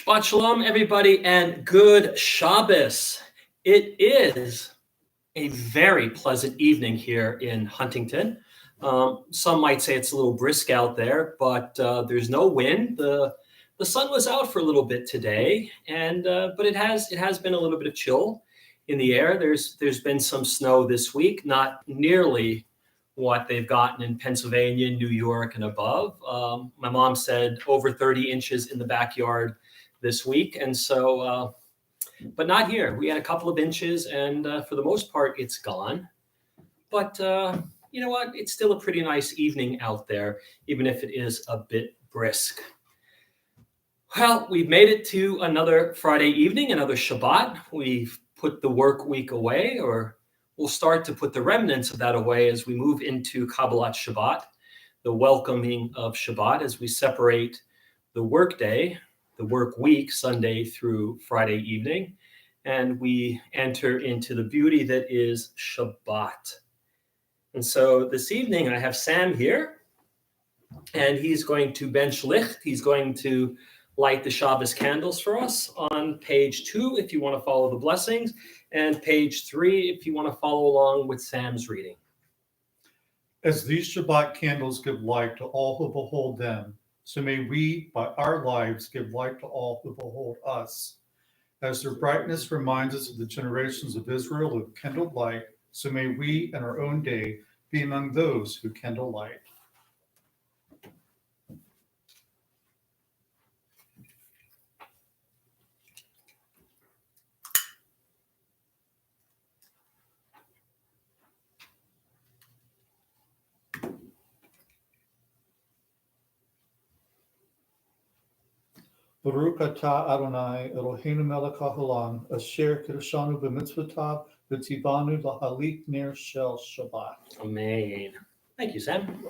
Shabbat Shalom, everybody, and good Shabbos. It is a very pleasant evening here in Huntington. Some might say it's a little brisk out there, but there's no wind. The sun was out for a little bit today, and but it has been a little bit of chill in the air. There's been some snow this week, not nearly what they've gotten in Pennsylvania, New York, and above. My mom said over 30 inches in the backyard this week, and so but not here. We had a couple of inches, and for the most part it's gone, but you know what, it's still a pretty nice evening out there, even if it is a bit brisk. Well, we've made it to another Friday evening, another Shabbat. We've put the work week away, or we'll start to put the remnants of that away as we move into Kabbalat Shabbat, the welcoming of Shabbat, as we separate the work day, the work week, Sunday through Friday evening, and we enter into the beauty that is Shabbat. And so this evening I have Sam here, and he's going to bench licht. He's going to light the Shabbos candles for us on page 2 if you want to follow the blessings, and page 3 if you want to follow along with Sam's reading. As these Shabbat candles give light to all who behold them, so may we, by our lives, give light to all who behold us. As their brightness reminds us of the generations of Israel who kindled light, so may we, in our own day, be among those who kindle light. Baruch atah Adonai Eloheinu melech haolam asher kiddushanu b'mitzvotav v'tzivanu lahalik ner shel Shabbat. Amen. Thank you, Sam.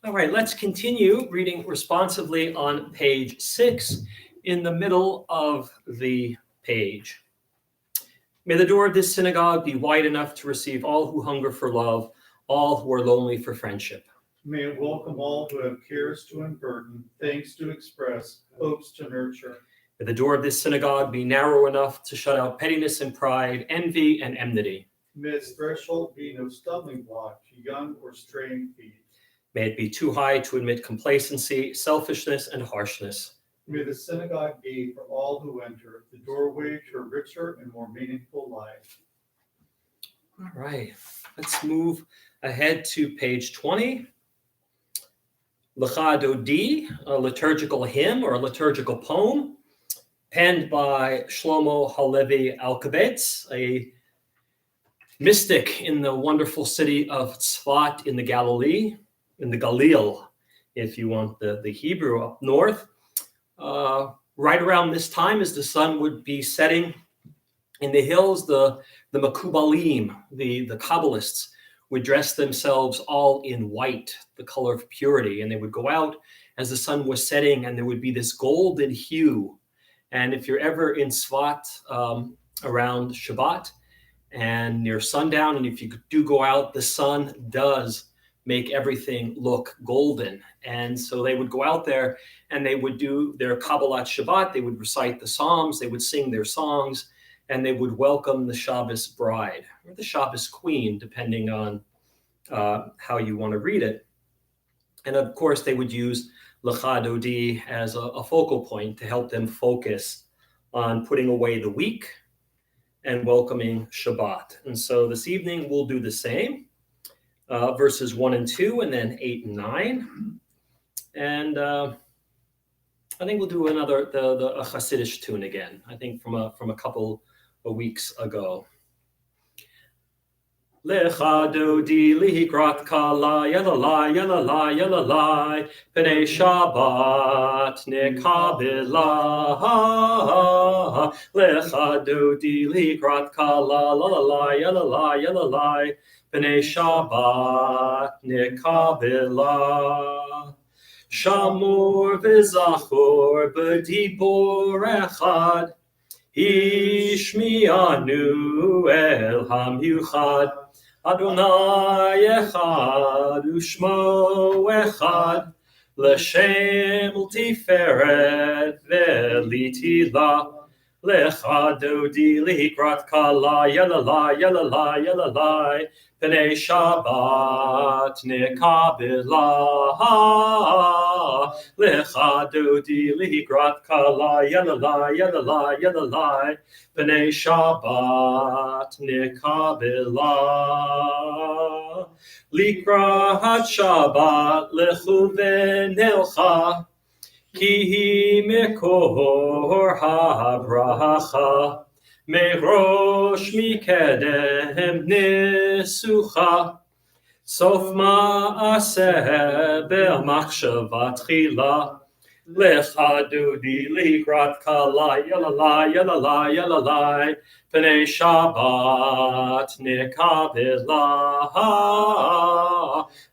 All right, let's continue reading responsively on page 6 in the middle of the page. May the door of this synagogue be wide enough to receive all who hunger for love, all who are lonely for friendship. May it welcome all who have cares to unburden, thanks to express, hopes to nurture. May the door of this synagogue be narrow enough to shut out pettiness and pride, envy and enmity. May its threshold be no stumbling block to young or straying feet. May it be too high to admit complacency, selfishness, and harshness. May the synagogue be for all who enter, the doorway to a richer and more meaningful life. All right, let's move ahead to page 20. Lecha Dodi, a liturgical hymn or a liturgical poem, penned by Shlomo Halevi Alkabetz, a mystic in the wonderful city of Tzfat in the Galilee, in the Galil, if you want the Hebrew up north. Right around this time, as the sun would be setting in the hills, the Makubalim, the Kabbalists, would dress themselves all in white, the color of purity, and they would go out as the sun was setting, and there would be this golden hue. And if you're ever in Tzfat around Shabbat and near sundown, and if you do go out, the sun does make everything look golden. And so they would go out there and they would do their Kabbalat Shabbat, they would recite the Psalms, they would sing their songs, and they would welcome the Shabbos bride or the Shabbos queen, depending on how you want to read it. And of course, they would use Lecha Dodi as a focal point to help them focus on putting away the week and welcoming Shabbat. And so this evening we'll do the same, verses 1 and 2, and then 8 and 9. And I think we'll do another the Hasidic tune again. I think from a couple of weeks ago. Lecha Dodi lihikrat kala yalalai yalalai yalalai b'nei Shabbat nekabela. Lecha Dodi lihikrat kala lalalai yalalai yalalai b'nei Shabbat nekabela. Shamor v'zachor b'dibor echad Ishmianu el hamyuchad Adonai echad u'shmo echad L'shem ultiferet ve'litila. Lecha dodi likrat kala yalalai yalalai yalalai. Pnei Shabbat nikabila. Lecha dodi likrat kala yalalai yalalai yalalai. Pnei Shabbat nikabila. Likrat Shabbat lechu v'nelcha. Ki mekor habracha, merosh mikedem nisucha, sof ma'aseh be'machshava tchila, lecha dodi likrat kala yalalai yalalai yalalai, pnei Shabbat nikabila.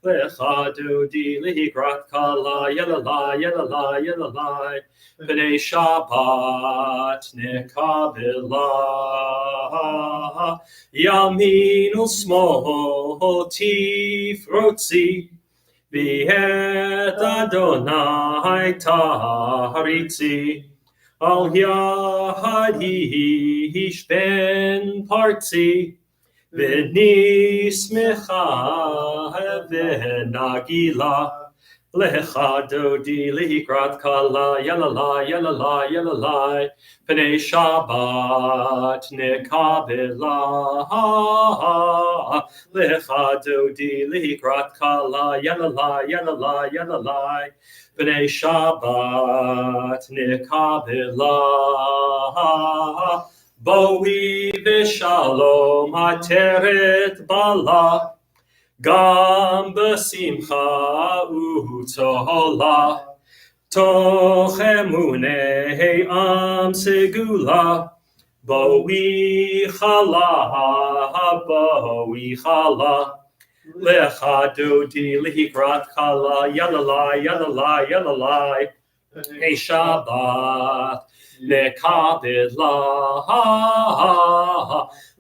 Lecha dodi likrat kala yalalai yalalai yalalai, pnei Shabbat nikabila. Yamin u'smol tifrotzi, v'et Adonai taritzi, al yadish ben partzi, v'nismecha v'nagila. Lecha dodi likrat kala yalalai yalalai yalalai, pnei Shabbat nikabila. Lecha dodi likrat kala yalalai yalalai yalalai, pnei Shabbat nikabila. Boi v'shalom ateret bala, gam b'simcha u'tola, toch emunei am segula, boi chala, lecha dodi likrat kala yalalai yalalai yalalai, pnei Shabbat nikabila.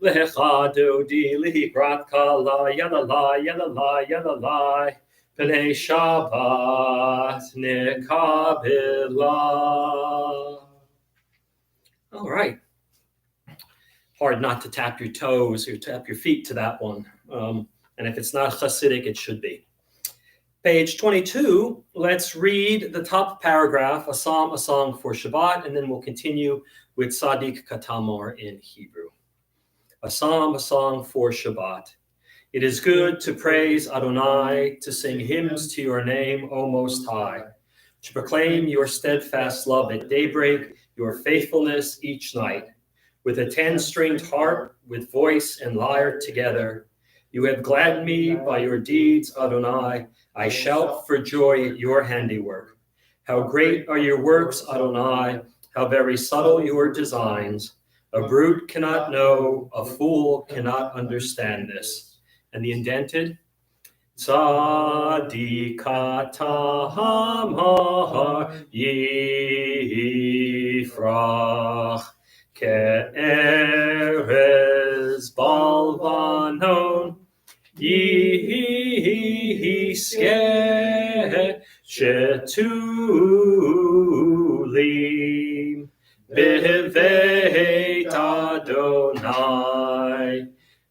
Lecha dodi likrat kala yalalai yalalai yalalai, pnei Shabbat nikabila. All right. Hard not to tap your toes or tap your feet to that one. And if it's not Hasidic, it should be. Page 22, let's read the top paragraph, a psalm, a song for Shabbat, and then we'll continue with Sadiq Katamor in Hebrew. A psalm, a song for Shabbat. It is good to praise Adonai, to sing hymns to your name, O Most High, to proclaim your steadfast love at daybreak, your faithfulness each night. With a 10-stringed harp, with voice and lyre together, you have gladdened me by your deeds, Adonai. I shout for joy at your handiwork. How great are your works, Adonai, how very subtle your designs. A brute cannot know, a fool cannot understand this. And the indented, Tzadikatamar yifrach ke'erez balvanon yiskeh shetulim beveit Adonai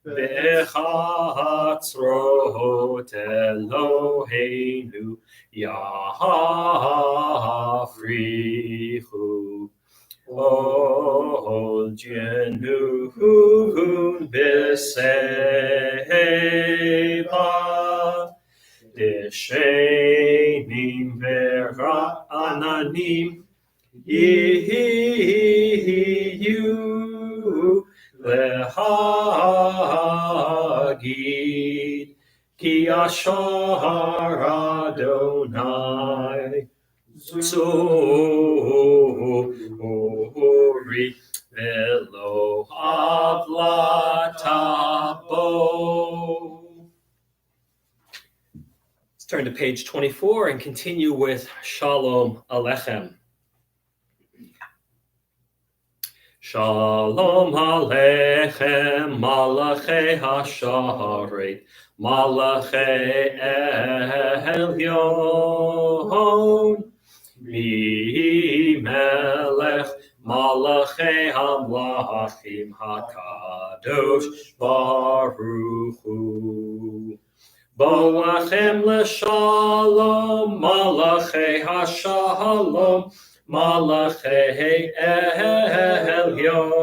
bechatzrot Eloheinu yafrichu ol jenun b'seva deshenim vera'ananim yihiyu lehagid ki ashar Adonai Zori velo avlatabo. Let's turn to page 24 and continue with Shalom Alechem. Shalom Aleichem, Malachei Hasharet, Malachei Elyon, Mi Melech, Malachei Hamlachim HaKadosh Baruch Hu. Boachem l'shalom, Malachei Hashalom, Malachei Elyon.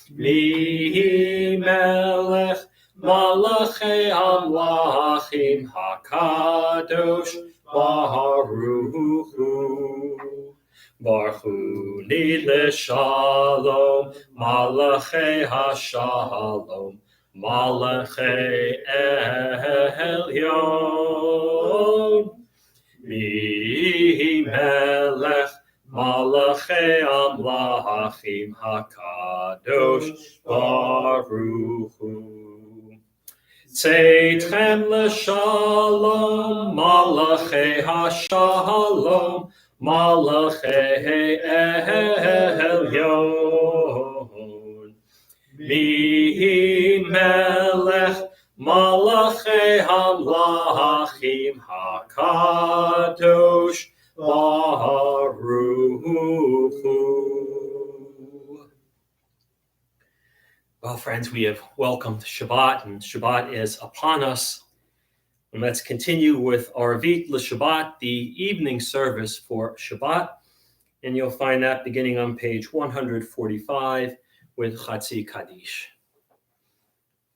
Mi Melech, Malachei Hamlachim HaKadosh Baruch Hu. Baruch Hu l'shalom, Malachei Hashalom, Malachei Elyon. Mi Melech, Malachei Amlachim HaKadosh Baruch Hu. Tzeitchem l'shalom, Malachei Hashalom, Malachei Elyon. Mi Melech, Malachei Hamlachim HaKadosh Baruch Hu. Well, friends, we have welcomed Shabbat, and Shabbat is upon us. And let's continue with Arvit l'Shabbat, the evening service for Shabbat. And you'll find that beginning on page 145 with Chatzi Kaddish.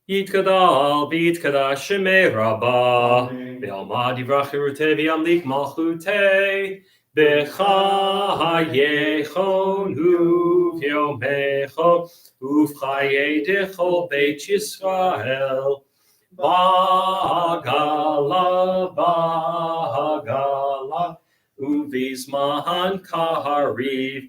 Yitkadal v'yitkadash shemei Rabbah, ve'alma divrach cherutei v'yamlik malchutei, b'chayechon u'v'yomecho u'v'chayedecho beit Yisrael, ba'gala u'v'zman kahariv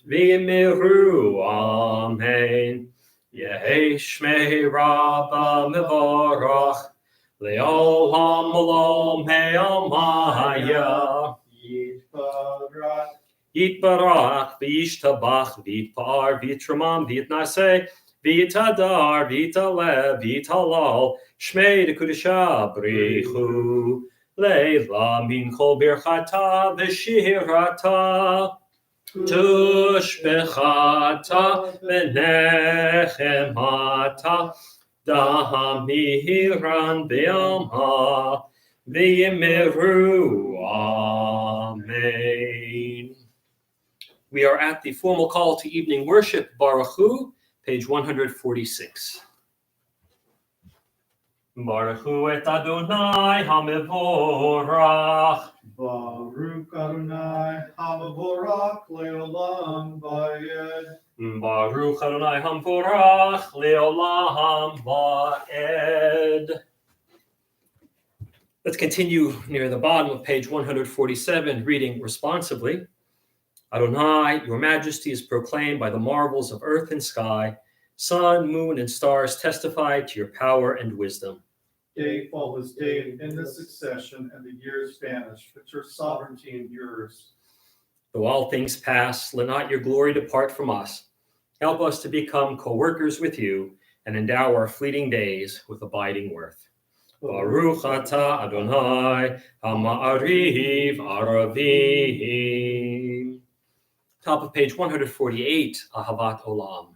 v'yimiru amen. Yehi Shmei Rabbah Mevorach, Le'olam Olam He'amaya. Yitbarach, V'yishtabach, V'yitpar, V'yitramam, V'yitnaseh, V'yitadar, V'yitalev, V'yitalal, Shmei Dekudesha Brichu, Le'la Min Kol Birchata, V'shirata. Tushbechata v'nechemata dahamiran be'alma v'yimiru amen. We are at the formal call to evening worship, Baruch Hu, page 146. Baruch Hu et Adonai HaMevorach. Baruch Adonai HaMevorach Leolam Vayed. Baruch Adonai HaMevorach Leolam Va'ed. Let's continue near the bottom of page 147, reading responsibly. Adonai, your majesty is proclaimed by the marvels of earth and sky. Sun, moon, and stars testify to your power and wisdom. Day follows day in the succession, and the years vanish, but your sovereignty endures. Though all things pass, let not your glory depart from us. Help us to become co-workers with you and endow our fleeting days with abiding worth. Baruch atah Adonai ha'ma'ariv aravim. Top of page 148, Ahavat Olam.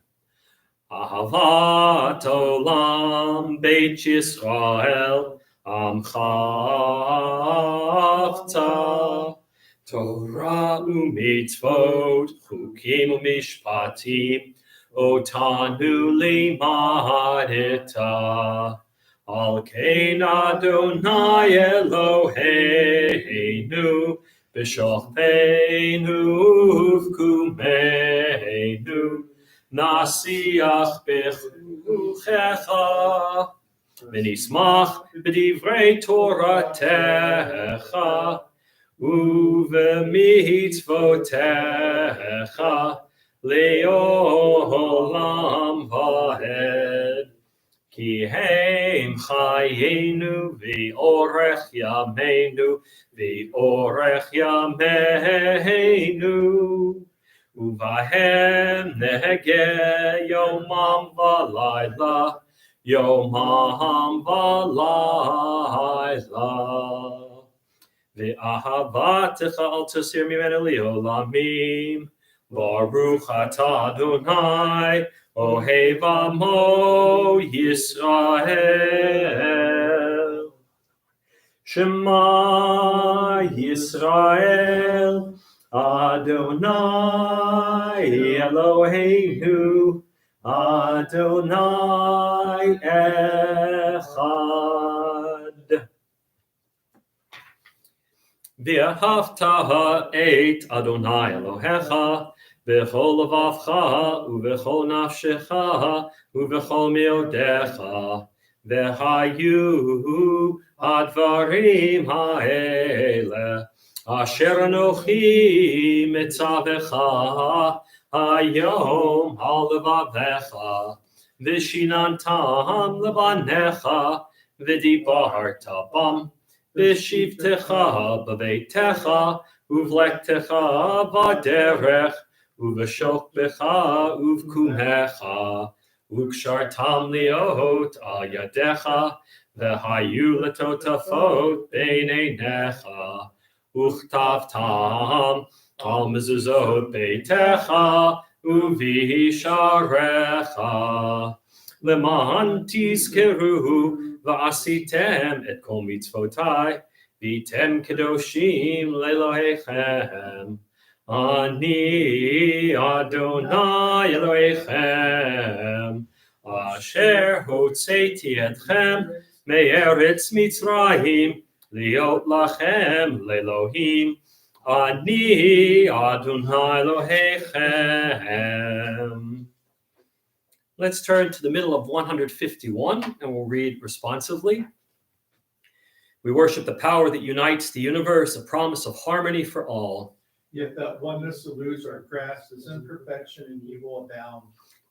Ahavat Olam Beit Yisrael Amchavta Torah u'mitzvot Chukim u'mishpatim Otanu limadeta Al kein Adonai Eloheinu B'shochteinu u'vkumeinu Nasiach bechuchecha, v'nismach b'divrei Toratecha, u'v'mitzvotecha, le'olam va'ed. Ki heim chayenu v'orech yameinu, v'orech yameinu. Uvahem nehege yomam v'layla, yomam v'layla. Ve'ahavatecha al tasir mimenu li'olamim. Baruch atah Adonai, ohev amo Yisrael. Shema Yisrael, Adonai Eloheinu, Adonai Echad. V'ahavta et Adonai Elohecha, v'chol levavcha, u'v'chol nafshecha, u'v'chol meodecha, v'hayu advarim ha'ele, asher anochi mitzavecha, hayom al levavecha, v'shinantam levanecha, v'dibarta bam, v'shivtecha b'veitecha, uvlektecha b'derech, uv'shokbecha uvkumecha, ukshartam liot al yadecha, v'hayu letotafot b'neinecha, uchtavtam al mezuzot beitecha, uvisharecha, leman tizkeru v'asitem et kol mitzvotai, v'tem kedoshim lelohechem. Ani Adonai Elohechem, asher hotzeiti etchem me'eretz Mitzrayim, liot lachem lelohim. Ani Adonai Elohechem. Let's turn to the middle of 151, and we'll read responsively. We worship the power that unites the universe, a promise of harmony for all. Yet that oneness eludes our grasp as imperfection and evil abound.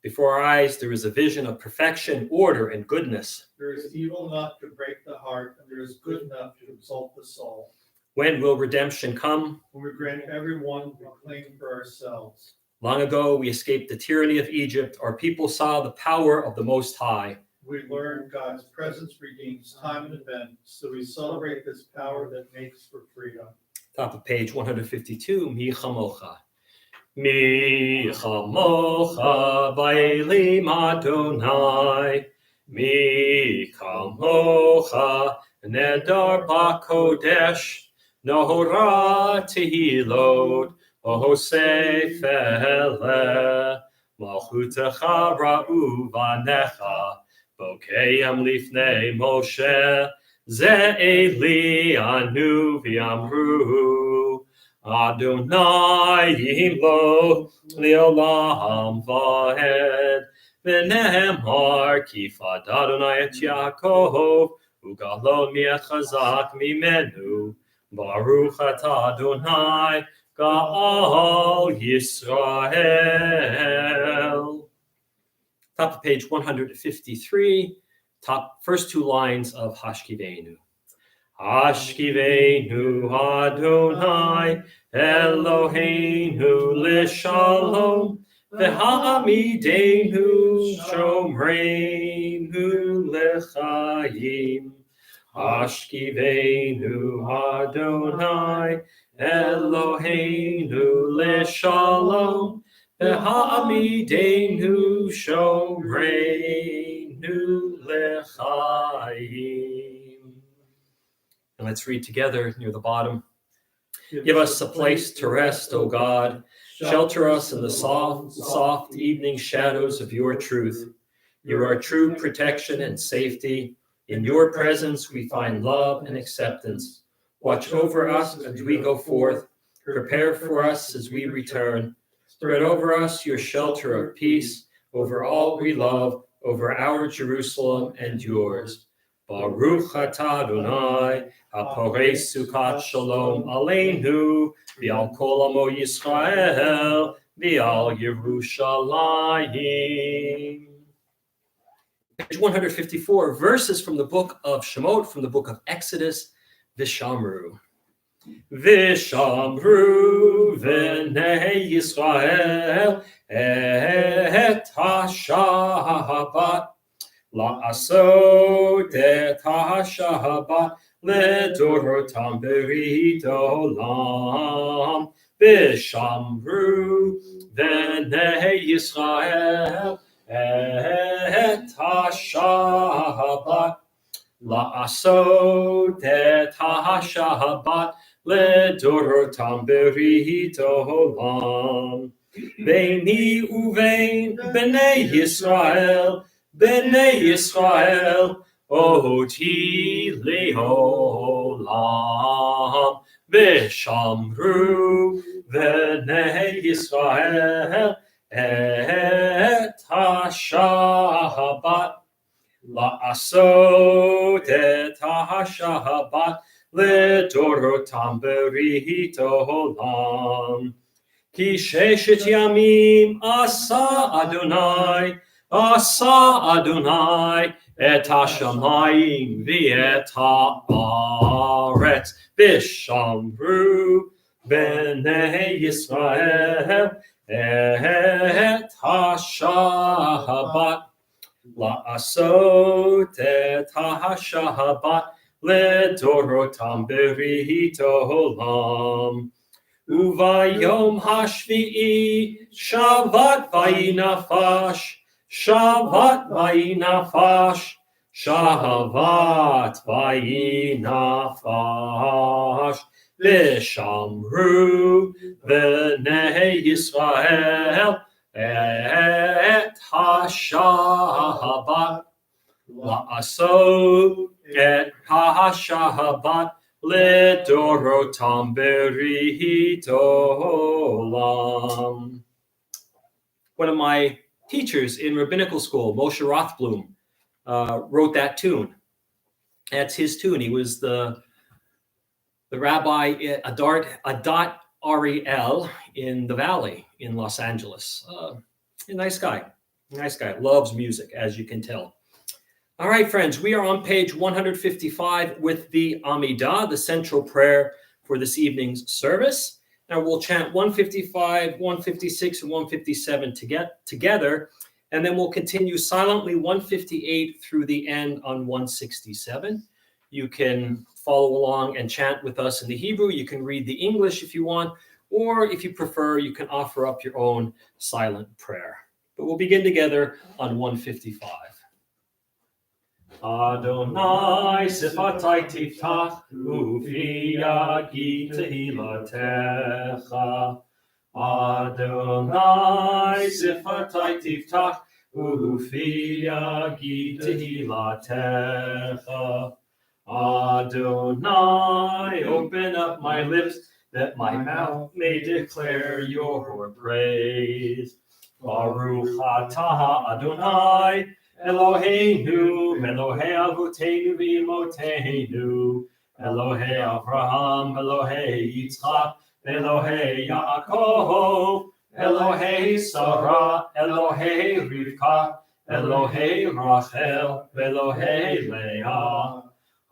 Before our eyes, there is a vision of perfection, order, and goodness. There is evil enough to break the heart, and there is good enough to exalt the soul. When will redemption come? When we grant everyone we claim for ourselves. Long ago, we escaped the tyranny of Egypt. Our people saw the power of the Most High. We learned God's presence redeems time and event, so we celebrate this power that makes for freedom. Top of page 152, Mi Chamocha. Mi Chamocha Ba'elim Adonai, Mi Chamocha Nedar Ba'kodesh, Nohora Tehilot, Ohosei Fele, Malchutecha Ra'u Vanecha, Bokeyam Lifnei Moshe, Ze Eli Anu V'Amru, Adonai Yimlo Leolam Vahed, V'nehemar Kifad Adonai et Yaakov, Ugalon Mi'et Chazak Mimenu, Baruch Atah Adonai, Ga'al Yisrael. Top of page 153, top first two lines of Hashkivenu. Hashkivenu Adonai Eloheinu l'shalom, v'ha'amidenu shomreinu l'chaim. Hashkivenu Adonai Eloheinu l'shalom, v'ha'amidenu shomreinu l'chaim. And let's read together near the bottom. Give us a place to rest, O God. Shelter us in the soft evening shadows of your truth. You are true protection and safety. In your presence we find love and acceptance. Watch over us as we go forth. Prepare for us as we return. Spread over us your shelter of peace, over all we love, over our Jerusalem and yours. Baruch atah Adonai, haporei sukat shalom aleinu, v'al kol amo Yisrael, v'al Yerushalayim. Page 154, verses from the book of Shemot, from the book of Exodus, Vishamru. Vishamru v'nei Yisrael et ha-Shabbat la'asot et ha-Shabbat לדורותם ברית עולם. ושמרו בני ישראל את השבת לעשות את השבת לדורותם ברית עולם. ביני ובין בני ישראל אותי לעולם. ושמרו בני ישראל את השבת לעשות את השבת לדורותם ברית עולם. כי 6 ימים עשה אדוני את השמיים ואת הארץ. ושמרו בני ישראל את השבת לעשות את השבת לדורותם ברית עולם. וביום השביעי שבת ויהי נפש, שבת ויהי נפש, שבת ויהי נפש. ושמרו בני ישראל את השבת לעשות את השבת לדורותם ברית עולם. One of my teachers in rabbinical school, Moshe Rothblum, wrote that tune. That's his tune. He was the rabbi Adat Ariel in the Valley in Los Angeles. A nice guy, loves music, as you can tell. All right, friends, we are on page 155 with the Amidah, the central prayer for this evening's service. Now we'll chant 155, 156, and 157 together, and then we'll continue silently 158 through the end on 167. You can follow along and chant with us in the Hebrew. You can read the English if you want, or if you prefer, you can offer up your own silent prayer. But we'll begin together on 155. Adonai sifatai tiftach ufi yagi tehilatecha. Adonai sifatai tiftach ufi yagi tehilatecha. Adonai, open up my lips that my mouth may declare your praise. Baruch atah Adonai Eloheinu, Elohei Avotenu v'Imotenu, Elohei Avraham, Elohei Yitzchak, Elohei Yaakov, Elohei Sarah, Elohei Rivka, Elohei Rachel, Elohei Leah,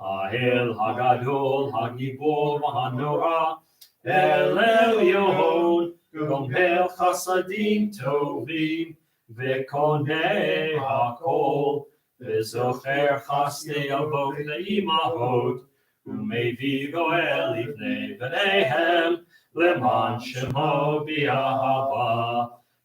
Ha'el Hagadol, Hagibor, Hanora, El Elyon, Gomel Chasadim Tovim, V'konei hakol, v'zocher chasdei avot le'imahot, u'mevi goel livnei v'neihem, leman shemo bi'ahava,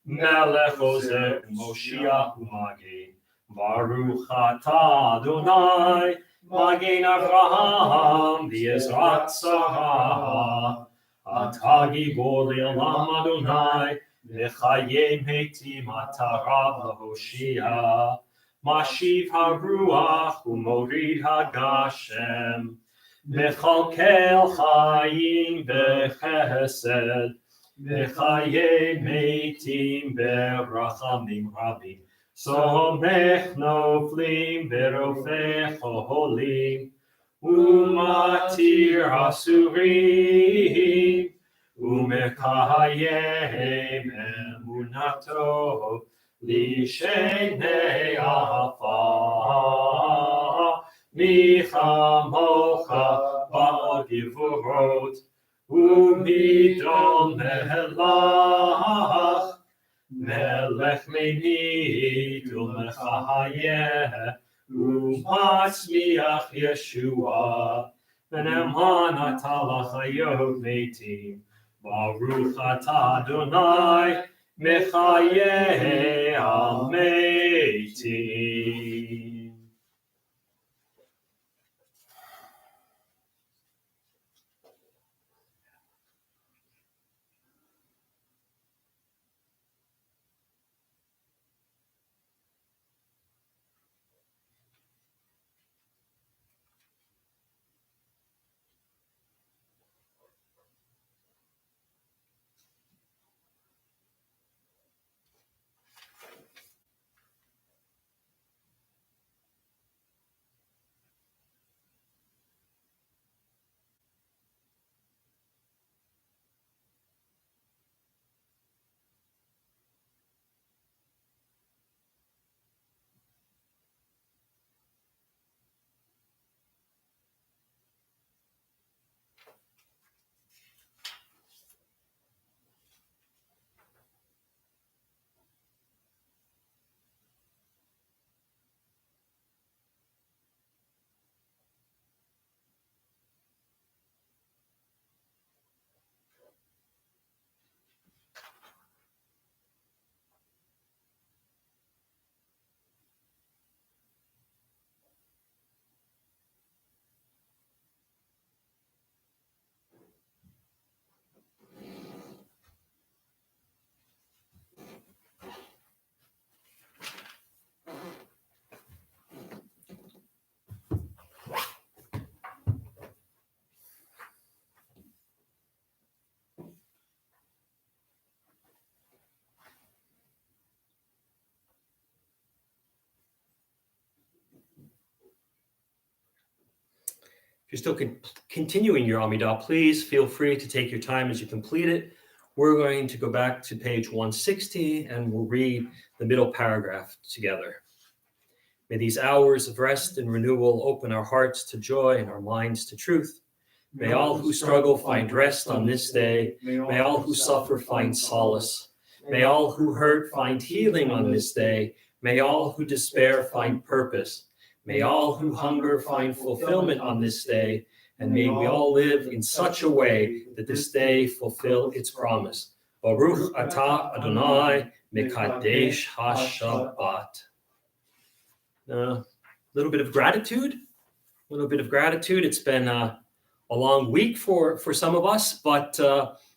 melech ozer u'moshiach u'magen, baruch atah Adonai, magen Avraham, v'ezrat Sarah, atah gibor le'olam Adonai, V'chayim heitim atarav lahoshia, mashiv haruach u'morid hagashem, v'chalkel chayim b'chesed, v'chayim heitim b'rachamim rabim, somech noflim v'rofech holim, u'matir hasurim, Umekayem emunato lishenei afa michamocha ba'al givurot Umido melach, melech me'id u'mechayeh, u'matzmiach Yeshua, v'ne'eman ata l'chayot metim, baruch ata Adonai, mechayeh ha'metim. If you're still continuing your Amidah, please feel free to take your time as you complete it. We're going to go back to page 160 and we'll read the middle paragraph together. May these hours of rest and renewal open our hearts to joy and our minds to truth. May all who struggle find rest on this day. May all who suffer find solace. May all who hurt find healing on this day. May all who despair find purpose. May all who hunger find fulfillment on this day, and may we all live in such a way that this day fulfill its promise. Baruch atah Adonai mekadesh ha-Shabbat. A little bit of gratitude. It's been a long week for some of us, but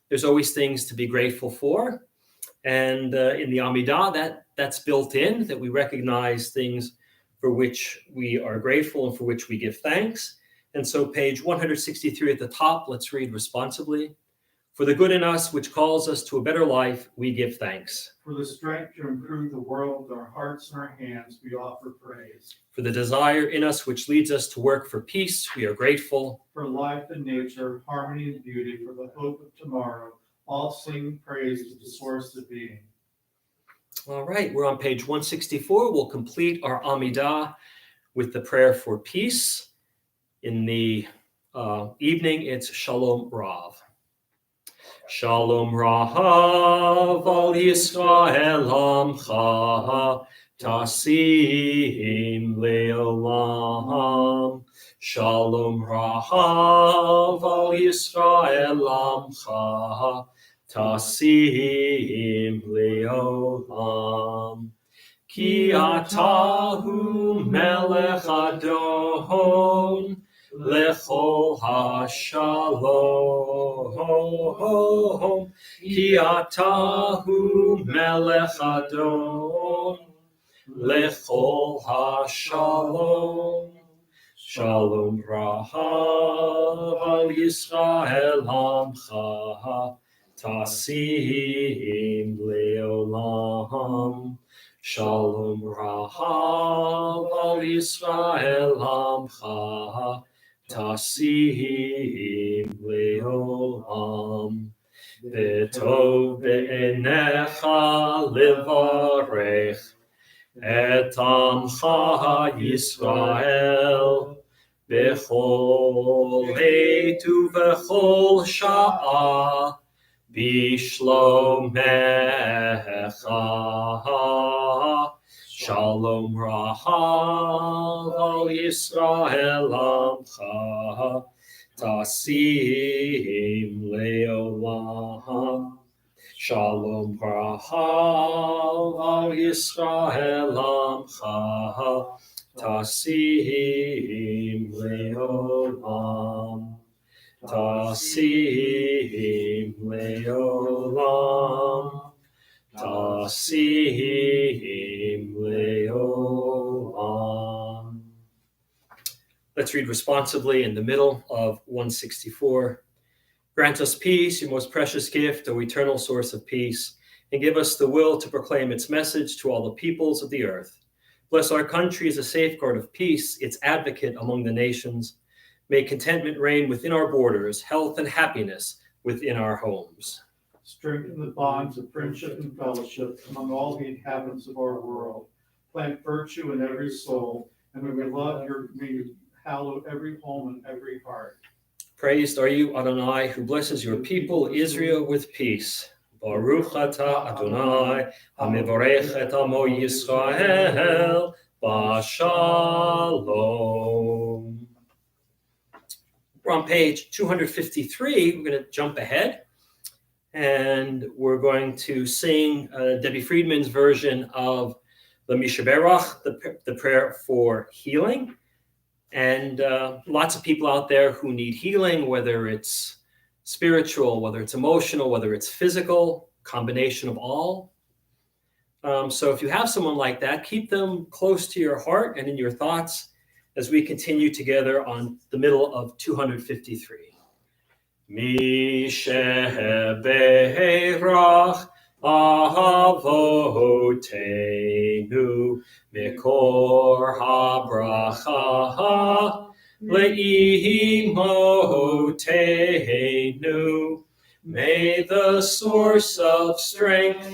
there's always things to be grateful for. And in the Amidah, that's built in, that we recognize things for which we are grateful and for which we give thanks. And so page 163 at the top, let's read responsibly. For the good in us, which calls us to a better life, we give thanks. For the strength to improve the world with our hearts and our hands, we offer praise. For the desire in us, which leads us to work for peace, we are grateful. For life and nature, harmony and beauty, for the hope of tomorrow, all sing praise to the source of being. All right, we're on page 164. We'll complete our Amidah with the prayer for peace. In the evening, it's Shalom Rav. Shalom Rav al Yisrael Amcha Tasim Leolam. Shalom Rav al Yisrael Amcha Tasim Leolam. Ki atahu melech adon lechol hashalom. Ki atahu melech adon lechol hashalom. Shalom rahav al Yisrael amcha tasim leolam. Shalom rahav al Yisrael amcha tasim leolam. V'tov be'enecha levarech et amcha Yisrael bechol עת ובכל שעה, בשלומך, Shalom Rahav al Yisrael Amcha, Tasim Leolam. Shalom Rahav al Yisrael Amcha, Tasim Leolam. Tasim Leolam. Tasim Leolam. Let's read responsibly in the middle of 164. Grant us peace, your most precious gift, O eternal source of peace, and give us the will to proclaim its message to all the peoples of the earth. Bless our country as a safeguard of peace, its advocate among the nations. May contentment reign within our borders, health and happiness within our homes. Strengthen the bonds of friendship and fellowship among all the inhabitants of our world. Plant virtue in every soul, and may we may you hallow every home and every heart. Praised are you, Adonai, who blesses your people Israel with peace. Baruch atah Adonai, hamivarech et amo Yisrael, b'shalom. We're on page 253. We're going to jump ahead, and we're going to sing Debbie Friedman's version of the Mishaberach, the prayer for healing. And lots of people out there who need healing, whether it's spiritual, whether it's emotional, whether it's physical, combination of all. So if you have someone like that, keep them close to your heart and in your thoughts as we continue together on the middle of 253. Mishaberach Avotenu Mikor habracha leimotenu. May the source of strength,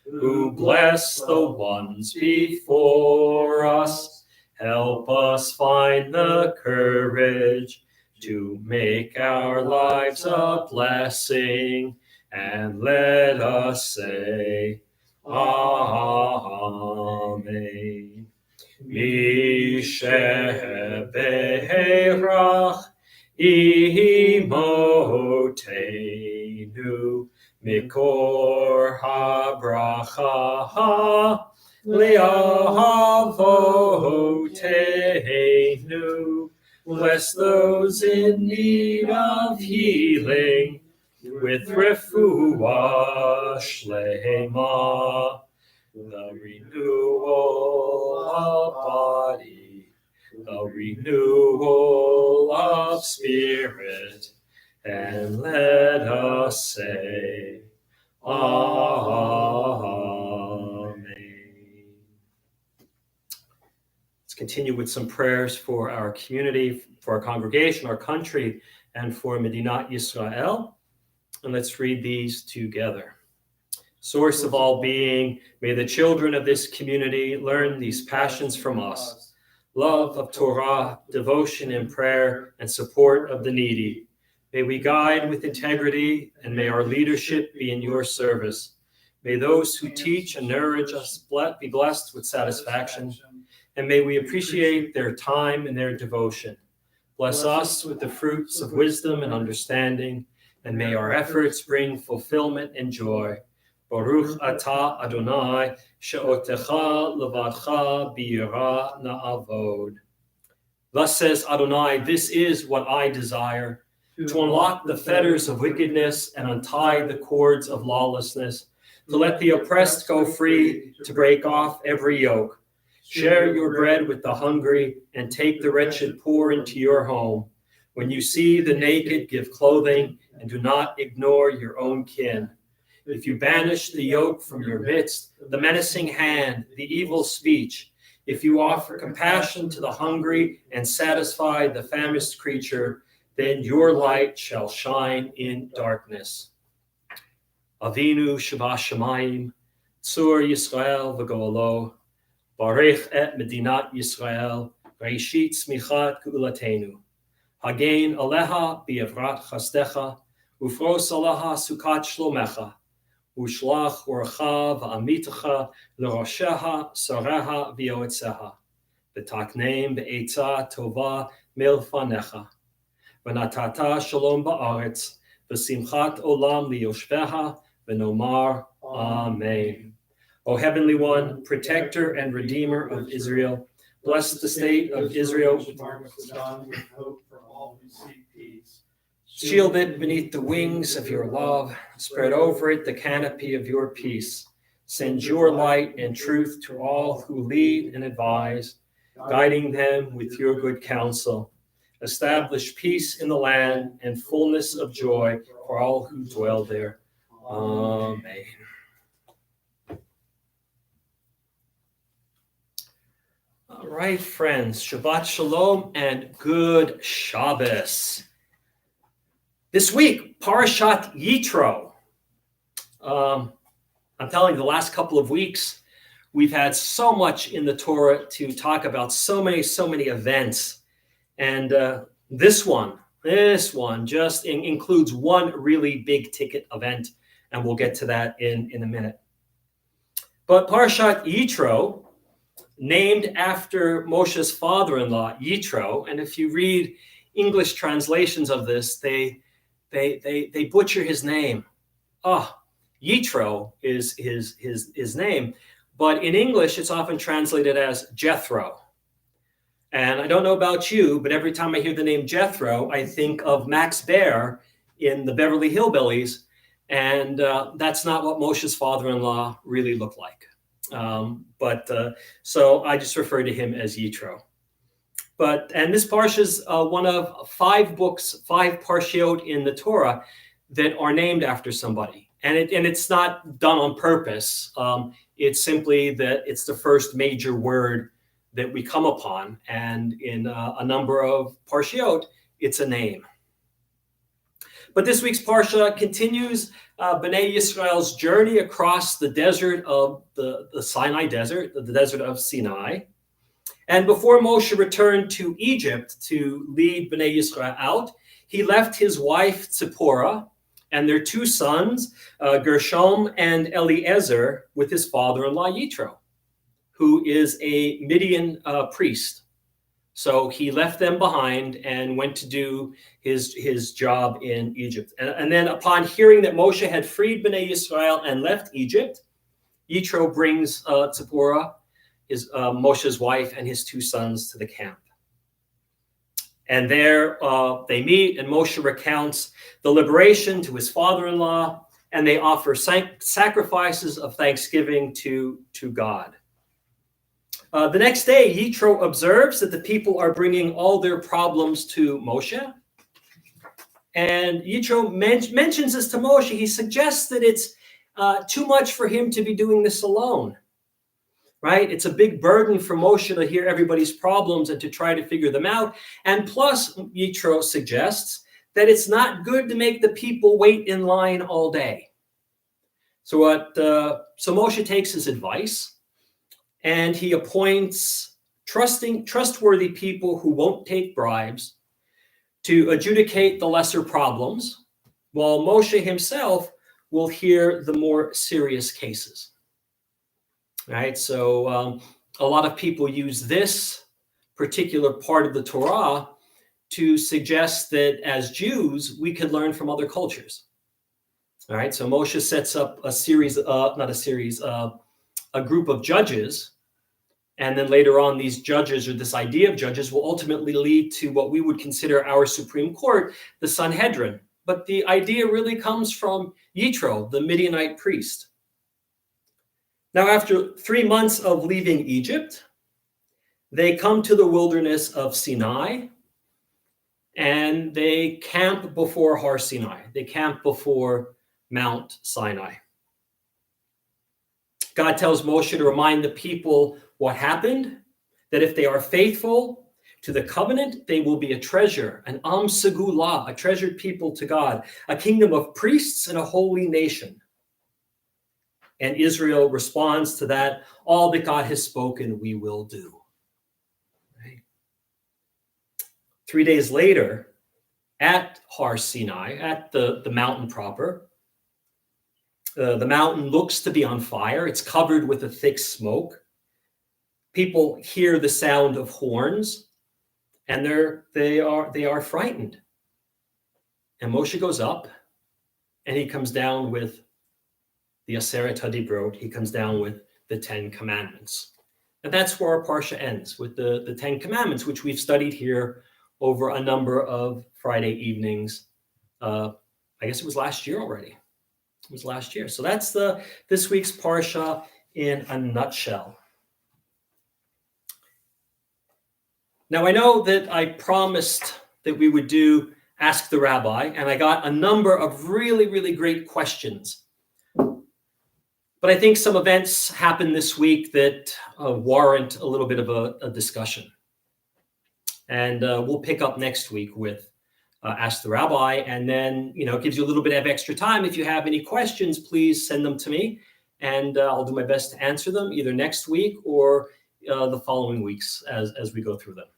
who bless the ones before us, help us find the courage to make our lives a blessing, and let us say, Amen. Mishaberach imotenu mikor habracha le'avotenu. Bless those in need of healing with refuah shlema, the renewal of body, the renewal of spirit, and let us say, Amen. Let's continue with some prayers for our community, for our congregation, our country, and for Medinat Yisrael. And let's read these together. Source of all being, may the children of this community learn these passions from us: love of Torah, devotion in prayer, and support of the needy. May we guide with integrity, and may our leadership be in your service. May those who teach and nourish us be blessed with satisfaction, and may we appreciate their time and their devotion. Bless us with the fruits of wisdom and understanding, and may our efforts bring fulfillment and joy. Baruch atah Adonai, she'otecha levadcha b'yirah na'avod. Thus says Adonai, this is what I desire, to unlock the fetters of wickedness and untie the cords of lawlessness, to let the oppressed go free, to break off every yoke. Share your bread with the hungry, and take the wretched poor into your home. When you see the naked, give clothing, and do not ignore your own kin. If you banish the yoke from your midst, the menacing hand, the evil speech, if you offer compassion to the hungry and satisfy the famished creature, then your light shall shine in darkness. Avinu Shabbat Tzur Yisrael v'Goalo, Barech et Medinat Yisrael, Reishit smichat ge'ulatenu. Hagein aleha bi'evrat chastecha, ufros alaha sukat shlomecha, ushlach orcha v'amitecha l'rosheha sareha v'yoetzeha, v'takneim be'etza tova milfanecha, v'natata shalom ba'aretz, v'simchat olam liyoshveha, v'nomar Amen. O Heavenly One, protector and redeemer of Israel, bless the state of Israel with hope for all who seek peace. shield it beneath the wings of your love. Spread over it the canopy of your peace. Send your light and truth to all who lead and advise, guiding them with your good counsel. Establish peace in the land and fullness of joy for all who dwell there. Amen. All right, friends, Shabbat Shalom and good Shabbos. This week, Parashat Yitro. I'm telling you, the last couple of weeks, we've had so much in the Torah to talk about, so many events. And this one just includes one really big ticket event, and we'll get to that in a minute. But Parashat Yitro, named after Moshe's father-in-law, Yitro, and if you read English translations of this, they butcher his name. Yitro is his name, but in English it's often translated as Jethro. And I don't know about you, but every time I hear the name Jethro, I think of Max Baer in the Beverly Hillbillies, and that's not what Moshe's father-in-law really looked like. So I just refer to him as Yitro. And this parsha is one of 5 books, 5 parshiot in the Torah that are named after somebody, and it's not done on purpose. It's simply that it's the first major word that we come upon, and in a number of parshiot, it's a name. But this week's parsha continues Bnei Yisrael's journey across the desert of the Sinai desert, the desert of Sinai. And before Moshe returned to Egypt to lead Bnei Yisrael out, he left his wife Tzipporah and their 2 sons, Gershom and Eliezer, with his father-in-law Yitro, who is a Midian priest. So he left them behind and went to do his job in Egypt. And then upon hearing that Moshe had freed Bnei Yisrael and left Egypt, Yitro brings Tzipporah, Moshe's wife, and his 2 sons to the camp. And there they meet, and Moshe recounts the liberation to his father-in-law, and they offer sacrifices of thanksgiving to God. The next day, Yitro observes that the people are bringing all their problems to Moshe. And Yitro mentions this to Moshe. He suggests that it's too much for him to be doing this alone, right? It's a big burden for Moshe to hear everybody's problems and to try to figure them out. And plus, Yitro suggests that it's not good to make the people wait in line all day. So Moshe takes his advice, and he appoints trustworthy people who won't take bribes to adjudicate the lesser problems, while Moshe himself will hear the more serious cases. Right? So a lot of people use this particular part of the Torah to suggest that as Jews, we could learn from other cultures. All right, so Moshe sets up a group of judges. And then later on, these judges, or this idea of judges, will ultimately lead to what we would consider our Supreme Court, the Sanhedrin. But the idea really comes from Yitro, the Midianite priest. Now, after 3 months of leaving Egypt, they come to the wilderness of Sinai, and they camp before Har Sinai. They camp before Mount Sinai. God tells Moshe to remind the people what happened, that if they are faithful to the covenant, they will be a treasure, an Am Segulah, a treasured people to God, a kingdom of priests and a holy nation. And Israel responds to that, all that God has spoken, we will do. Right? 3 days later, at Har Sinai, at the mountain proper, the mountain looks to be on fire. It's covered with a thick smoke. People hear the sound of horns, and they are frightened. And Moshe goes up, and he comes down with the Aseret HaDibrot. He comes down with the 10 Commandments. And that's where our Parsha ends, with the 10 Commandments, which we've studied here over a number of Friday evenings. I guess it was last year already. It was last year. So that's this week's Parsha in a nutshell. Now, I know that I promised that we would do Ask the Rabbi, and I got a number of really, really great questions. But I think some events happened this week that warrant a little bit of a discussion. And we'll pick up next week with Ask the Rabbi, and then, it gives you a little bit of extra time. If you have any questions, please send them to me, and I'll do my best to answer them either next week or the following weeks as we go through them.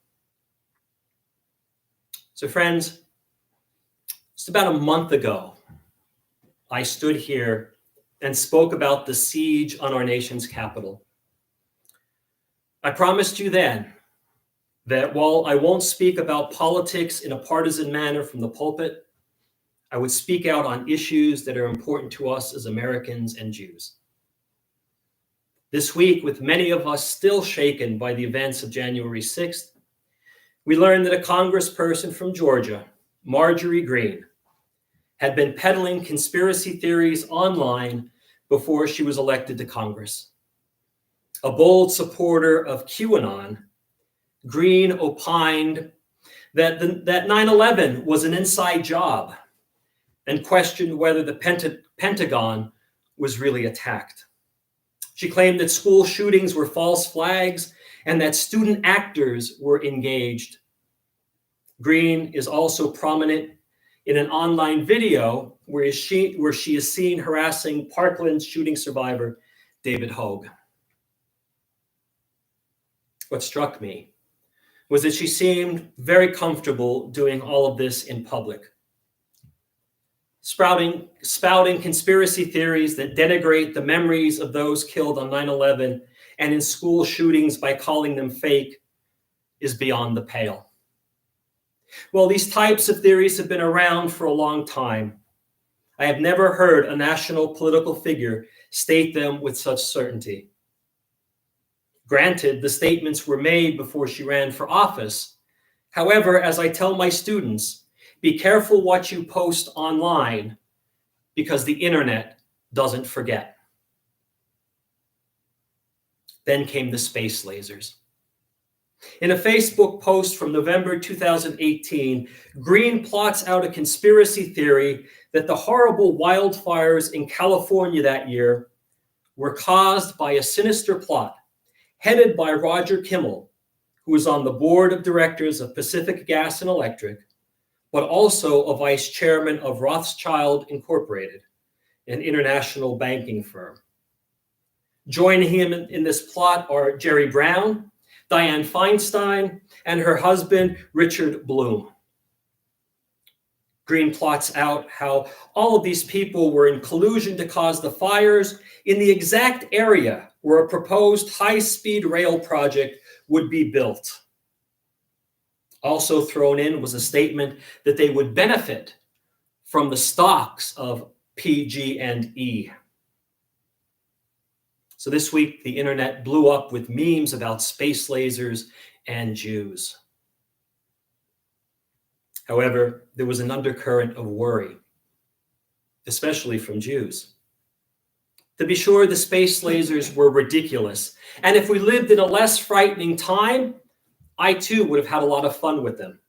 So friends, just about a month ago, I stood here and spoke about the siege on our nation's capital. I promised you then that while I won't speak about politics in a partisan manner from the pulpit, I would speak out on issues that are important to us as Americans and Jews. This week, with many of us still shaken by the events of January 6th, we learned that a congressperson from Georgia, Marjorie Greene, had been peddling conspiracy theories online before she was elected to Congress. A bold supporter of QAnon, Greene opined that 9/11 was an inside job and questioned whether the Pentagon was really attacked. She claimed that school shootings were false flags and that student actors were engaged. Greene is also prominent in an online video where she is seen harassing Parkland shooting survivor David Hogue. What struck me was that she seemed very comfortable doing all of this in public, spouting conspiracy theories that denigrate the memories of those killed on 9/11 and in school shootings by calling them fake is beyond the pale. Well, these types of theories have been around for a long time. I have never heard a national political figure state them with such certainty. Granted, the statements were made before she ran for office. However, as I tell my students, be careful what you post online because the internet doesn't forget. Then came the space lasers. In a Facebook post from November 2018, Greene plots out a conspiracy theory that the horrible wildfires in California that year were caused by a sinister plot headed by Roger Kimmel, who was on the board of directors of Pacific Gas and Electric, but also a vice chairman of Rothschild Incorporated, an international banking firm. Joining him in this plot are Jerry Brown, Dianne Feinstein, and her husband, Richard Bloom. Greene plots out how all of these people were in collusion to cause the fires in the exact area where a proposed high-speed rail project would be built. Also thrown in was a statement that they would benefit from the stocks of PG&E. So this week, the internet blew up with memes about space lasers and Jews. However, there was an undercurrent of worry, especially from Jews. To be sure, the space lasers were ridiculous. And if we lived in a less frightening time, I too would have had a lot of fun with them.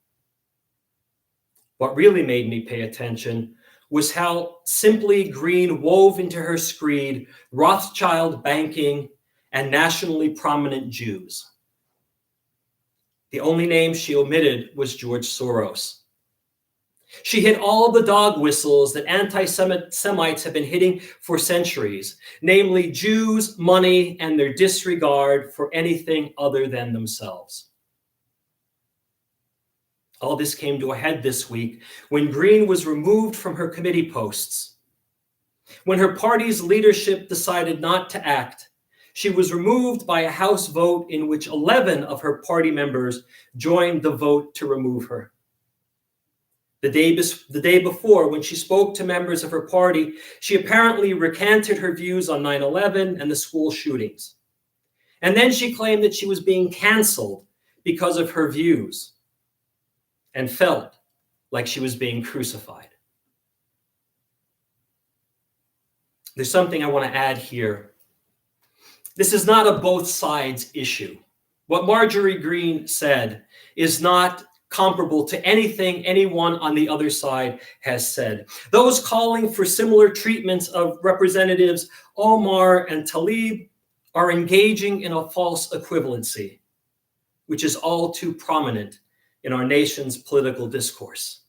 What really made me pay attention was how simply Greene wove into her screed Rothschild banking and nationally prominent Jews. The only name she omitted was George Soros. She hit all the dog whistles that anti-Semites have been hitting for centuries, namely Jews, money, and their disregard for anything other than themselves. All this came to a head this week when Green was removed from her committee posts. When her party's leadership decided not to act, she was removed by a House vote in which 11 of her party members joined the vote to remove her. The day before, when she spoke to members of her party, she apparently recanted her views on 9/11 and the school shootings. And then she claimed that she was being canceled because of her views and felt like she was being crucified. There's something I want to add here. This is not a both sides issue. What Marjorie Green said is not comparable to anything anyone on the other side has said. Those calling for similar treatments of Representatives Omar and Tlaib are engaging in a false equivalency, which is all too prominent in our nation's political discourse.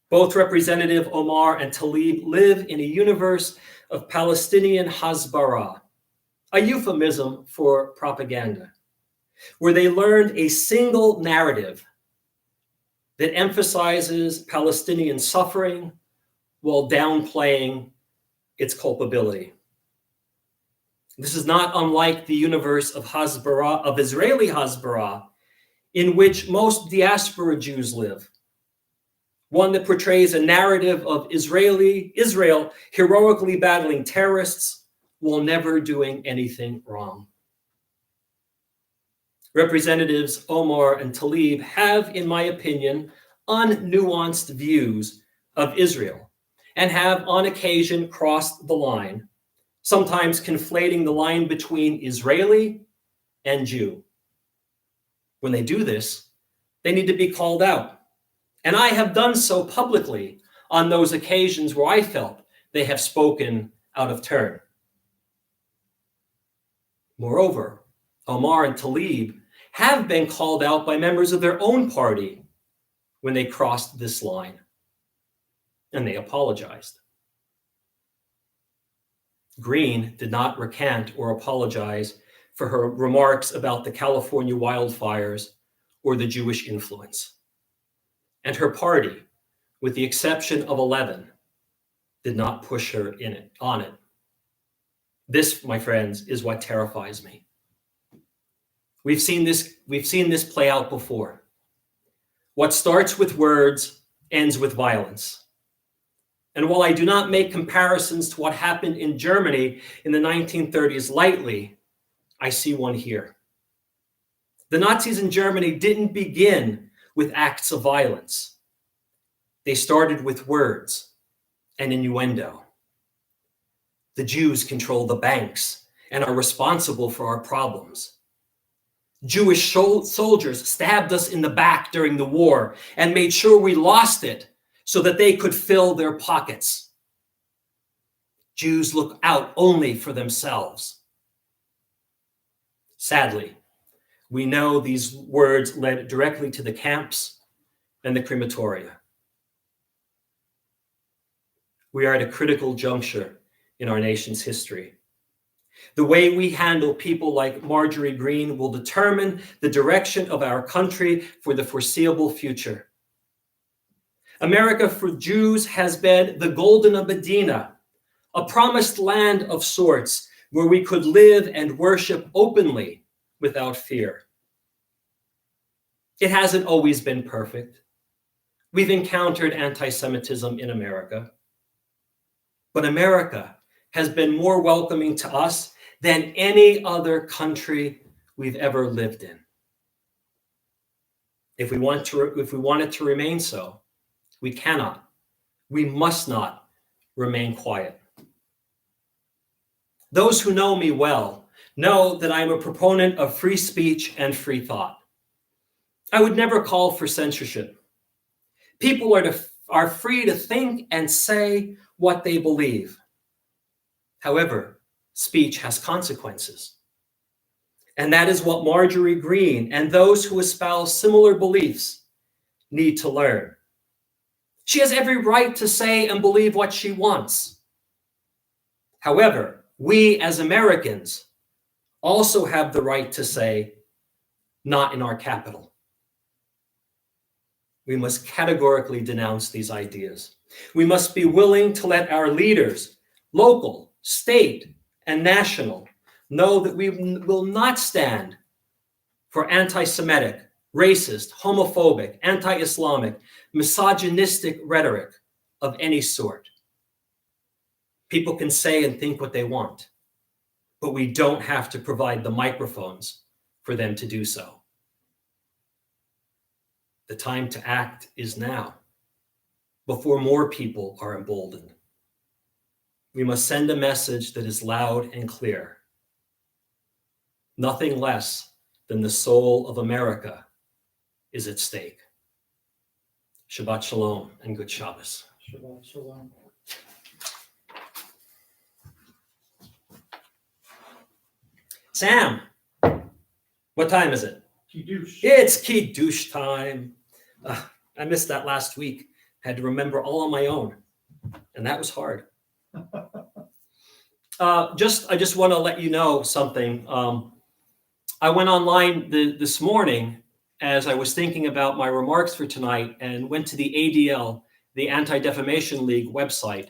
Both Representative Omar and Tlaib live in a universe of Palestinian Hasbara, a euphemism for propaganda, where they learned a single narrative that emphasizes Palestinian suffering while downplaying its culpability. This is not unlike the universe of Hasbara, of Israeli Hasbara, in which most diaspora Jews live, one that portrays a narrative of Israel heroically battling terrorists while never doing anything wrong. Representatives Omar and Tlaib have, in my opinion, unnuanced views of Israel and have on occasion crossed the line, sometimes conflating the line between Israeli and Jew. When they do this, they need to be called out. And I have done so publicly on those occasions where I felt they have spoken out of turn. Moreover, Omar and Tlaib have been called out by members of their own party when they crossed this line, and they apologized. Green did not recant or apologize for her remarks about the California wildfires or the Jewish influence. And her party, with the exception of 11, did not push her on it. This, my friends, is what terrifies me. We've seen this play out before. What starts with words ends with violence. And while I do not make comparisons to what happened in Germany in the 1930s lightly, I see one here. The Nazis in Germany didn't begin with acts of violence. They started with words and innuendo. The Jews control the banks and are responsible for our problems. Jewish soldiers stabbed us in the back during the war and made sure we lost it so that they could fill their pockets. Jews look out only for themselves. Sadly, we know these words led directly to the camps and the crematoria. We are at a critical juncture in our nation's history. The way we handle people like Marjorie Green will determine the direction of our country for the foreseeable future. America for Jews has been the Golden Medina, a promised land of sorts where we could live and worship openly without fear. It hasn't always been perfect. We've encountered anti-Semitism in America. But America has been more welcoming to us than any other country we've ever lived in. If we want it to remain so, we must not remain quiet. Those who know me well know that I am a proponent of free speech and free thought. I would never call for censorship. People are free to think and say what they believe. However, speech has consequences. And that is what Marjorie Green and those who espouse similar beliefs need to learn. She has every right to say and believe what she wants. However, we as Americans also have the right to say, not in our capital. We must categorically denounce these ideas. We must be willing to let our leaders, local, state, and national, know that we will not stand for anti-Semitic, racist, homophobic, anti-Islamic, misogynistic rhetoric of any sort. People can say and think what they want, but we don't have to provide the microphones for them to do so. The time to act is now, before more people are emboldened. We must send a message that is loud and clear. Nothing less than the soul of America is at stake. Shabbat Shalom and good Shabbos. Shabbat Shalom. Sam, what time is it? Kiddush. It's Kiddush time. I missed that last week. Had to remember all on my own, and that was hard. I just want to let you know something. I went online this morning as I was thinking about my remarks for tonight and went to the ADL, the Anti-Defamation League website,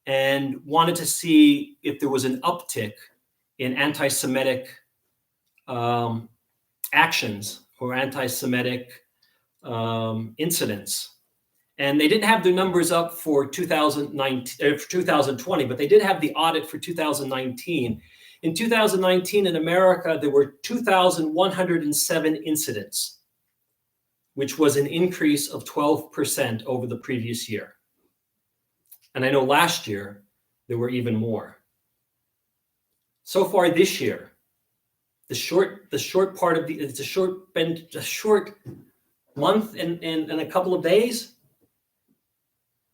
and wanted to see if there was an uptick in anti-Semitic actions or anti-Semitic incidents. And they didn't have the numbers up for 2020, but they did have the audit for 2019. In 2019 in America, there were 2,107 incidents, which was an increase of 12% over the previous year. And I know last year there were even more. So far this year, the short part of it's a short month and a couple of days,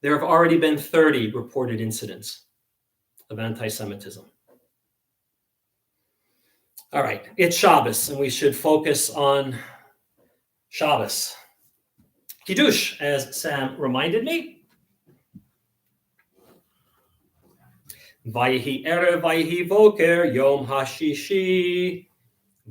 there have already been 30 reported incidents of anti-Semitism. All right, it's Shabbos, and we should focus on Shabbos. Kiddush, as Sam reminded me. Vayehi erev, vayehi voker, yom hashishi.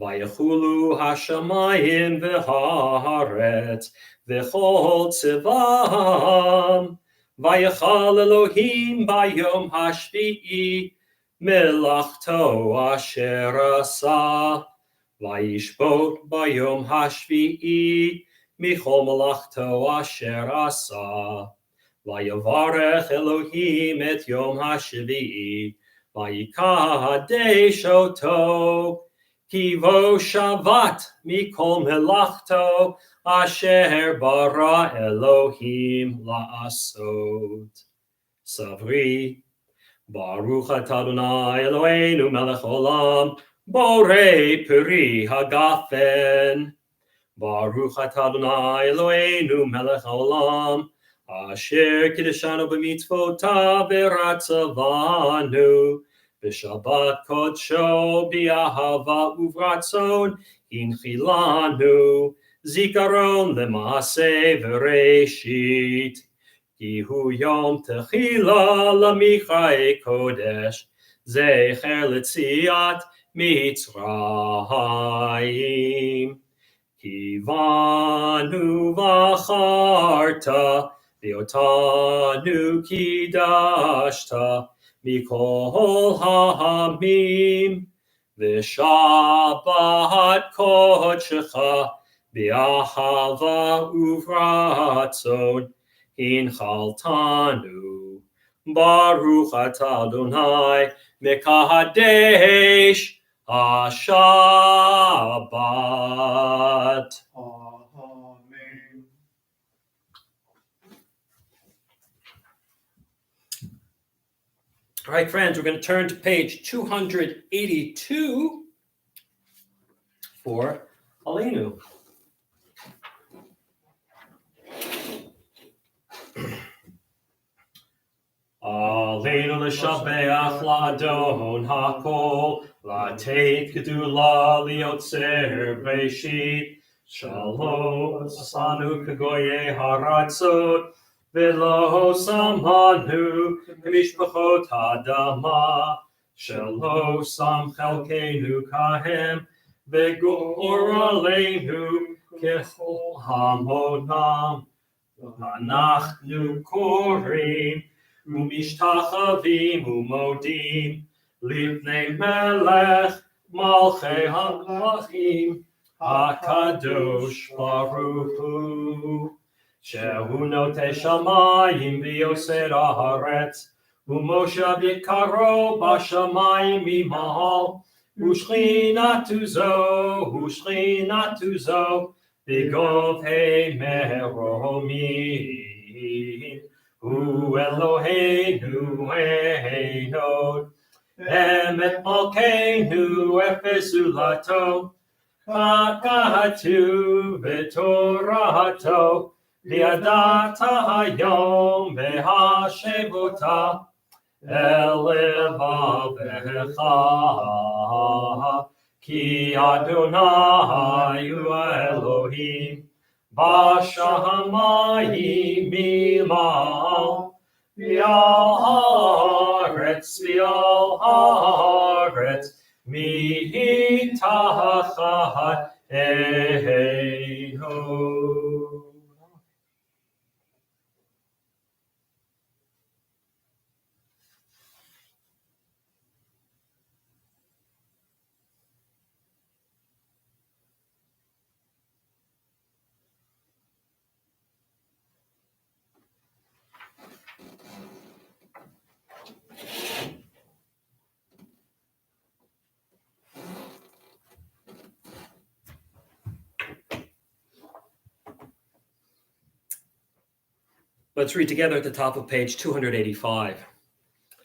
Vayechulu hashamayim v'haaretz, v'chol tzivam. Vayechal Elohim bayom hashvi'i, melachto asher asa. Vayishbot bayom hashvi'i, michol melachto asher asa. Vayavarech Elohim et yom hashvi'i, vayikadesh oto. Kivo Shabbat mikol melachto asher bara Elohim la'asot. Savri, Baruch atah Adonai Eloheinu melech olam, borei peri hagafen. Baruch atah Adonai Eloheinu melech olam, asher kiddushanu b'mitzvotav v'ratzavanu. B'Shabbat kodsho b'ahava uvratzon inchilanu zikaron lema'aseh v'reshit. Kihu yom techila lamichai kodesh zecher letziat mitzrayim. Kivanu v'acharta v'otanu kidashta mikol ha'amim, v'shabbat kodshecha b'ahava uvratzon hinchaltanu. Baruch atah Adonai mekadesh HaShabbat. Amen. All right, friends, we're going to turn to page 282 for Aleinu. Aleinu l'shabeach la'adon hakol, la'teit gedula liotzer b'shit, shalom asanu kagoye haratzot, v'lo samanu k'mishpachot hadama, shelo sam chelkeinu kahem, v'gor aleinu ככל המונם, אנחנו קוראים ומשתחווים ומודים לפני מלך מלכי המלכים הקדוש ברוך הוא, שהוא נוטה שמיים ויוסר הארץ, ומושב יקרו בשמיים ממעל, ושכינתו זו בגובהי מרומים. הוא אלוהינו העינוד, אמת מלכנו אפס זולתו, ככתוב בתורתו, וידעת היום בהשבותה אל לבבך, כי אדוני הוא האלוהים בשמיים ממעל, ועל הארץ מתחת עינו. Let's read together at the top of page 285.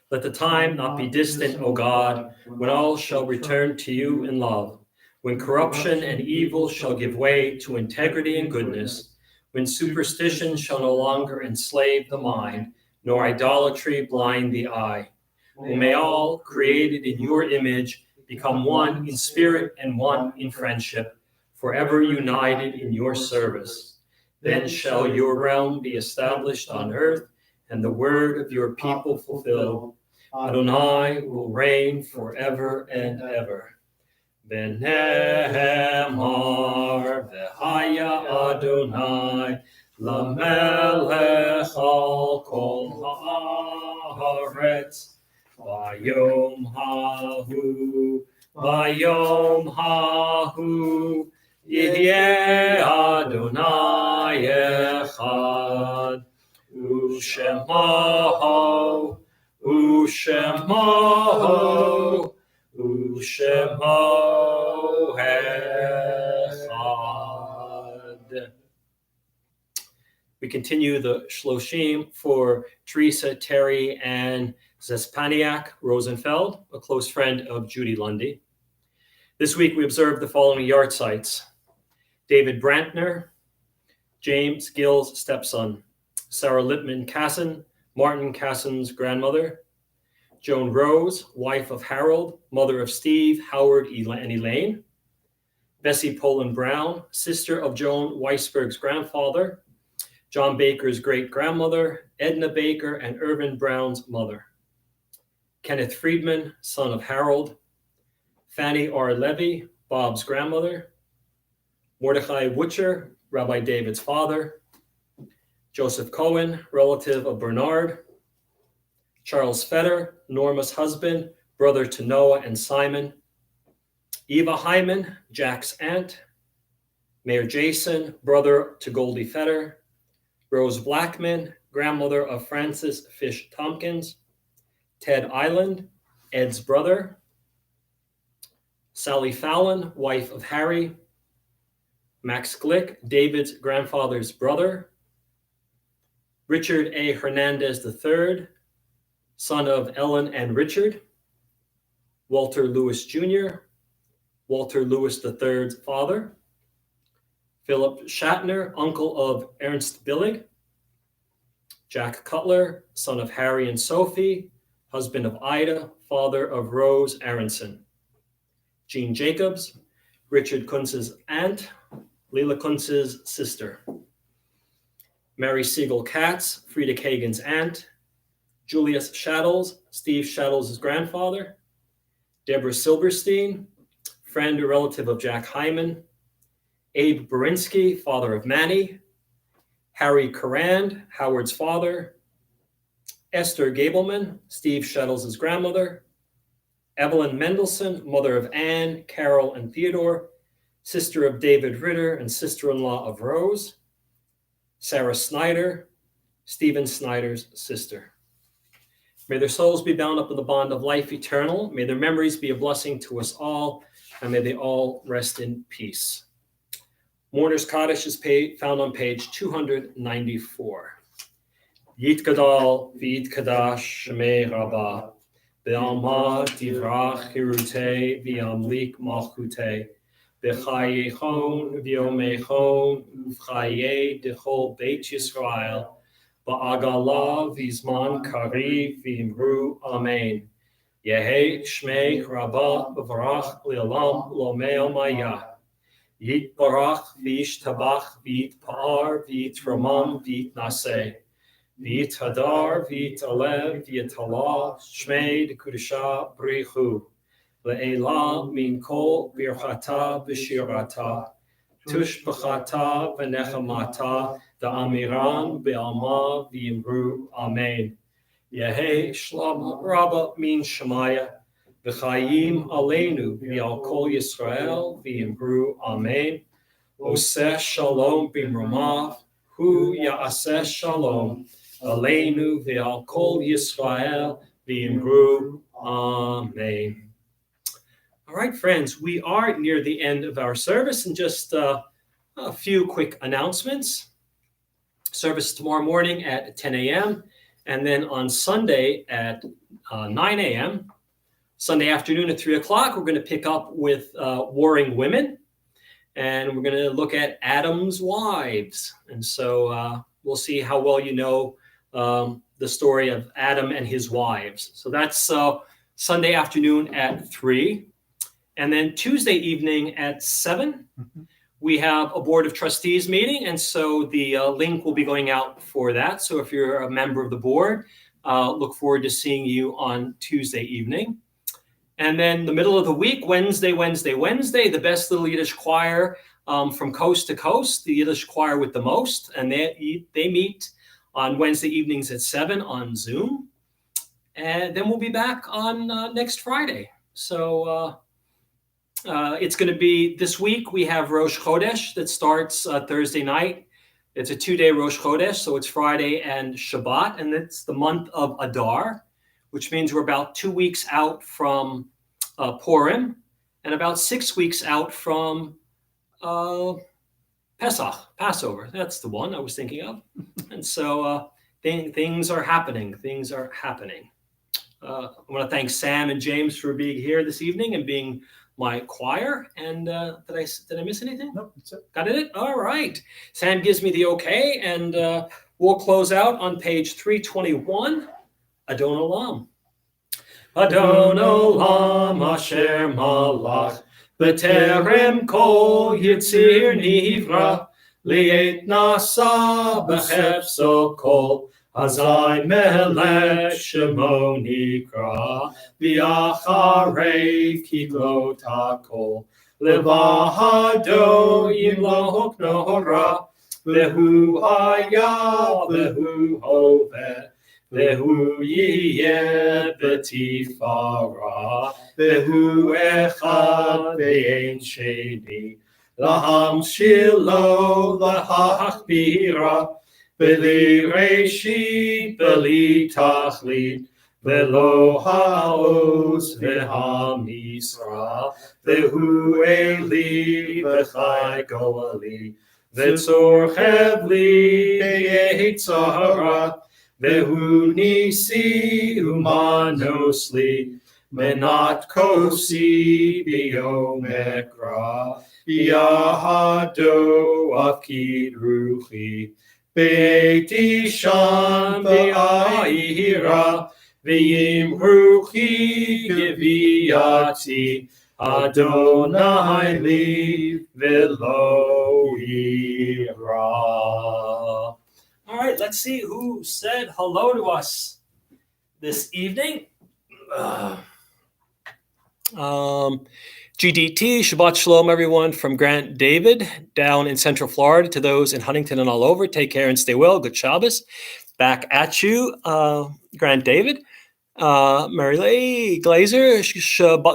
Let the time not be distant, O God, when all shall return to you in love, when corruption and evil shall give way to integrity and goodness, when superstition shall no longer enslave the mind, nor idolatry blind the eye. When may all, created in your image, become one in spirit and one in friendship, forever united in your service. Then shall your realm be established on earth, and the word of your people fulfilled. Adonai will reign forever and ever. V'nehemar v'haya Adonai lamelech al kol haaretz. Vayom hahu Yihyeh Adonai echad, u'shemo echad. We continue the Shloshim for Teresa, Terry, and Zespaniak Rosenfeld, a close friend of Judy Lundy. This week we observed the following yard sites: David Brantner, James Gill's stepson; Sarah Lippman Casson, Martin Casson's grandmother; Joan Rose, wife of Harold, mother of Steve, Howard, and Elaine; Bessie Poland Brown, sister of Joan Weisberg's grandfather; John Baker's great-grandmother; Edna Baker and Irvin Brown's mother; Kenneth Friedman, son of Harold; Fanny R. Levy, Bob's grandmother; Mordecai Wutcher, Rabbi David's father; Joseph Cohen, relative of Bernard; Charles Fetter, Norma's husband, brother to Noah and Simon; Eva Hyman, Jack's aunt; Mayor Jason, brother to Goldie Fetter; Rose Blackman, grandmother of Francis Fish Tompkins; Ted Island, Ed's brother; Sally Fallon, wife of Harry; Max Glick, David's grandfather's brother; Richard A. Hernandez III, son of Ellen and Richard; Walter Lewis Jr., Walter Lewis III's father; Philip Shatner, uncle of Ernst Billig; Jack Cutler, son of Harry and Sophie, husband of Ida, father of Rose Aronson; Jean Jacobs, Richard Kuntz's aunt, Leila Kuntz's sister; Mary Siegel Katz, Frida Kagan's aunt; Julius Shaddles, Steve Shaddles' grandfather; Deborah Silberstein, friend or relative of Jack Hyman; Abe Berinsky, father of Manny, Harry Carrand, Howard's father, Esther Gableman, Steve Shettles' grandmother, Evelyn Mendelson, mother of Anne, Carol, and Theodore, sister of David Ritter and sister-in-law of Rose, Sarah Snyder, Stephen Snyder's sister. May their souls be bound up in the bond of life eternal. May their memories be a blessing to us all, and may they all rest in peace. Mourner's Kaddish is found on page 294. Yit Gadal, V'yit Kadash, Shemei Rabbah, Be'alma Divrach Hirute, V'yamlik Malchute, B'chayechon, V'yomechon, V'chaye Dechol Beit Yisrael, Ba'agala V'zman Kariv V'imru Amen. Yehi Shmei Rabbah B'varach L'olam L'omeo Maya. Yit Barach V'ish Tabach V'yit Pa'ar V'yit Ramam V'yit Naseh. V'yit Hadar V'yit Alev V'yit Halah Shmei D'Kudusha Brichu. Le'ela Min Kol Birchata B'shirata. Tush B'chata V'nechamata. Da'amiran Be'alma V'yimru Amen. Yehi Shlam Rabba Min Shemaya. V'chayim Aleinu V'al Kol Yisrael V'yimru Amen. Oseh Shalom B'mrumav. Hu Ya'aseh Shalom. Aleinu V'al Kol Yisrael V'yimru Amen. All right, friends, we are near the end of our service, and just a few quick announcements. Service tomorrow morning at 10 a.m. and then on Sunday at 9 a.m. Sunday afternoon at 3 o'clock, we're going to pick up with Warring Women, and we're going to look at Adam's wives. And so we'll see how well you know the story of Adam and his wives. So that's Sunday afternoon at 3. And then Tuesday evening at 7. We have a Board of Trustees meeting, and so the link will be going out for that. So if you're a member of the board, look forward to seeing you on Tuesday evening. And then the middle of the week, Wednesday, the best little Yiddish choir from coast to coast, the Yiddish choir with the most, and they meet on Wednesday evenings at 7 on Zoom. And then we'll be back on next Friday. So it's going to be this week. We have Rosh Chodesh that starts Thursday night. It's a 2-day Rosh Chodesh, so it's Friday and Shabbat, and it's the month of Adar, which means we're about 2 weeks out from Purim and about 6 weeks out from Pesach, Passover. That's the one I was thinking of. And so things are happening. I want to thank Sam and James for being here this evening and being my choir. And did I miss anything? Nope, that's it. Got it? All right. Sam gives me the okay, and we'll close out on page 321. Adon Olam. Adon Olam Asher Malach B'terem Kol Yitzir Nivra Li'et Nasa B'chefso Kol Azai Melech Shemo Nikra V'acharei Kiglot HaKol Levahado Yimloch Nohora V'hu Haya V'hu Hoveh V'hu Yiyeh B'tifara V'hu Echad V'ein Sheni Laham Shilo Lahachbira Beli Reshit, Beli Tachlit, Velo Haos, V'hamisra, V'hu Eli, V'chai Goali, V'tzor Chevli, V'yehitzara, V'hu Nisi, Humanosli, Menat Kosi, B'yomekra, V'yahado, Afkid Ruchi, Beit Ishan V'ayira V'yimruchi Giviyati Adonai Li V'lo Yira. All right, let's see who said hello to us this evening. GDT, Shabbat Shalom, everyone, from Grant David down in Central Florida to those in Huntington and all over. Take care and stay well. Good Shabbos. Back at you, Grant David. Mary Lee Glazer,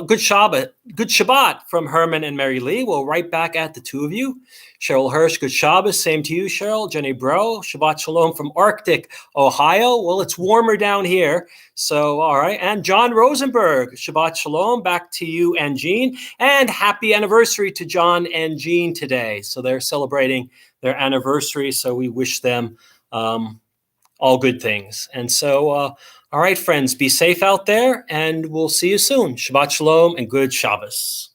good Shabbat from Herman and Mary Lee. Well, right back at the two of you. Cheryl Hirsch, good Shabbos. Same to you, Cheryl. Jenny Bro, Shabbat Shalom from Arctic, Ohio. Well, it's warmer down here. So, all right. And John Rosenberg, Shabbat Shalom. Back to you and Jean. And happy anniversary to John and Jean today. So they're celebrating their anniversary. So we wish them all good things. And so, all right, friends, be safe out there, and we'll see you soon. Shabbat Shalom and good Shabbos.